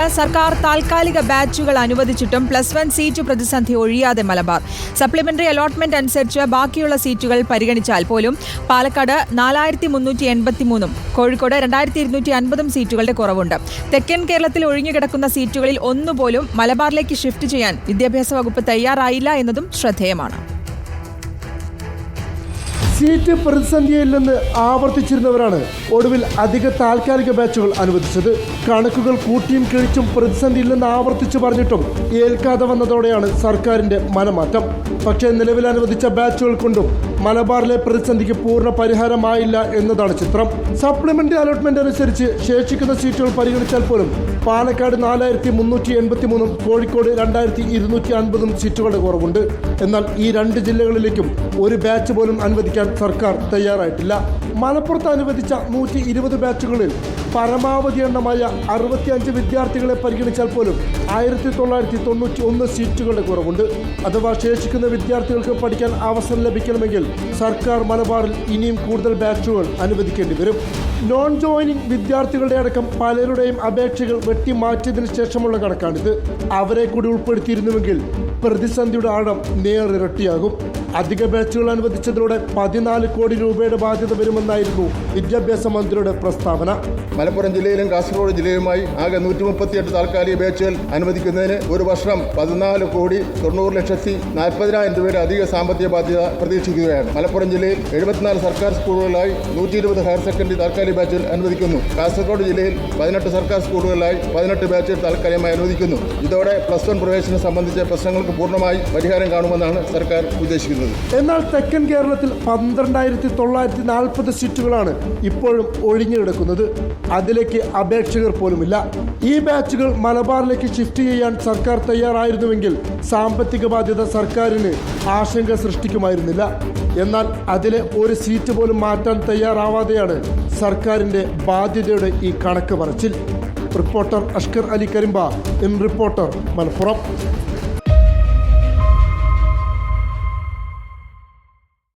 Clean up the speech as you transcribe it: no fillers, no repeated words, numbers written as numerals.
സർക്കാർ താൽക്കാലിക ബാച്ചുകൾ അനുവദിച്ചിട്ടും +1 സീറ്റ് പ്രതിസന്ധി ഒഴിയാതെ മലബാർ. സപ്ലിമെന്ററി അലോട്ട്മെന്റ് അനുസരിച്ച് ബാക്കിയുള്ള സീറ്റുകൾ പരിഗണിച്ചാൽ പോലും പാലക്കാട് 4383, കോഴിക്കോട് 2250 സീറ്റുകളുടെ കുറവുണ്ട്. തെക്കൻ കേരളത്തിൽ ഒഴിഞ്ഞുകിടക്കുന്ന സീറ്റുകളിൽ ഒന്നുപോലും മലബാറിലേക്ക് ഷിഫ്റ്റ് ചെയ്യാൻ വിദ്യാഭ്യാസ വകുപ്പ് തയ്യാറായില്ല എന്നതും ശ്രദ്ധേയമാണ്. സീറ്റ് പ്രതിസന്ധിയില്ലെന്ന് ആവർത്തിച്ചിരുന്നവരാണ് ഒടുവിൽ അധിക താൽക്കാലിക ബാച്ചുകൾ അനുവദിച്ചത്. കണക്കുകൾ കൂട്ടിയും കിഴിച്ചും പ്രതിസന്ധിയില്ലെന്ന് ആവർത്തിച്ചു പറഞ്ഞിട്ടും ഏൽക്കാതെ വന്നതോടെയാണ് സർക്കാരിന്റെ മനമാറ്റം. പക്ഷേ നിലവിൽ അനുവദിച്ച ബാച്ചുകൾ കൊണ്ടും മലബാറിലെ പ്രതിസന്ധിക്ക് പൂർണ്ണ പരിഹാരമായില്ല എന്നതാണ് ചിത്രം. സപ്ലിമെന്ററി അലോട്ട്മെന്റ് അനുസരിച്ച് ശേഷിക്കുന്ന സീറ്റുകൾ പരിഗണിച്ചാൽ പോലും പാലക്കാട് 4383, കോഴിക്കോട് 2250 സീറ്റുകളുടെ കുറവുണ്ട്. എന്നാൽ ഈ രണ്ട് ജില്ലകളിലേക്കും ഒരു ബാച്ച് പോലും അനുവദിക്കാൻ സർക്കാർ തയ്യാറായിട്ടില്ല. മലപ്പുറത്ത് അനുവദിച്ച 120 ബാച്ചുകളിൽ പരമാവധി എണ്ണമായ 65 വിദ്യാർത്ഥികളെ പരിഗണിച്ചാൽ പോലും 1991 സീറ്റുകളുടെ കുറവുണ്ട്. അഥവാ ശേഷിക്കുന്ന വിദ്യാർത്ഥികൾക്ക് പഠിക്കാൻ അവസരം ലഭിക്കണമെങ്കിൽ സർക്കാർ മലബാറിൽ ഇനിയും കൂടുതൽ ബാച്ചുകൾ അനുവദിക്കേണ്ടി വരും. നോൺ ജോയിനിങ് വിദ്യാർത്ഥികളുടെ അടക്കം പലരുടെയും അപേക്ഷകൾ വെട്ടിമാറ്റിയതിനു ശേഷമുള്ള കണക്കാണിത്. അവരെ കൂടി ഉൾപ്പെടുത്തിയിരുന്നുവെങ്കിൽ പ്രതിസന്ധിയുടെ ആഴം നേരിരട്ടിയാകും. അധിക ബാച്ചുകൾ അനുവദിച്ചതിലൂടെ 14 കോടി രൂപയുടെ ബാധ്യത വരുമെന്നായിരുന്നു വിദ്യാഭ്യാസ മന്ത്രിയുടെ പ്രസ്താവന. മലപ്പുറം ജില്ലയിലും കാസർഗോഡ് ജില്ലയുമായി ആകെ 138 താൽക്കാലിക ബാച്ചുകൾ അനുവദിക്കുന്നതിന് ഒരു വർഷം 14,90,40,000 രൂപയുടെ അധിക സാമ്പത്തിക ബാധ്യത പ്രതീക്ഷിക്കുകയാണ്. മലപ്പുറം ജില്ലയിൽ 74 സർക്കാർ സ്കൂളുകളിലായി 120 ഹയർ സെക്കൻഡറി താൽക്കാലിക ബാച്ചുകൾ അനുവദിക്കുന്നു. കാസർഗോഡ് ജില്ലയിൽ 18 സർക്കാർ സ്കൂളുകളിലായി 18 ബാച്ചുകൾ താൽക്കാലികമായി അനുവദിക്കുന്നു. ഇതോടെ +1 പ്രവേശനം സംബന്ധിച്ച പ്രശ്നങ്ങൾക്ക് പൂർണ്ണമായി പരിഹാരം കാണുമെന്നാണ് സർക്കാർ ഉദ്ദേശിക്കുന്നത്. എന്നാൽ തെക്കൻ കേരളത്തിൽ 12,940 സീറ്റുകളാണ് ഇപ്പോഴും ഒഴിഞ്ഞു കിടക്കുന്നത്. അതിലേക്ക് അപേക്ഷകർ പോലുമില്ല. ഈ ബാച്ചുകൾ മലബാറിലേക്ക് ഷിഫ്റ്റ് ചെയ്യാൻ സർക്കാർ തയ്യാറായിരുന്നുവെങ്കിൽ സാമ്പത്തിക ബാധ്യത സർക്കാരിന് ആശങ്ക സൃഷ്ടിക്കുമായിരുന്നില്ല. എന്നാൽ അതിലെ ഒരു സീറ്റ് പോലും മാറ്റാൻ തയ്യാറാവാതെയാണ് സർക്കാരിൻ്റെ ബാധ്യതയുടെ ഈ കണക്ക് പറച്ചിൽ. Reporter Ashkar Ali Karimpa, reporter, Malappuram.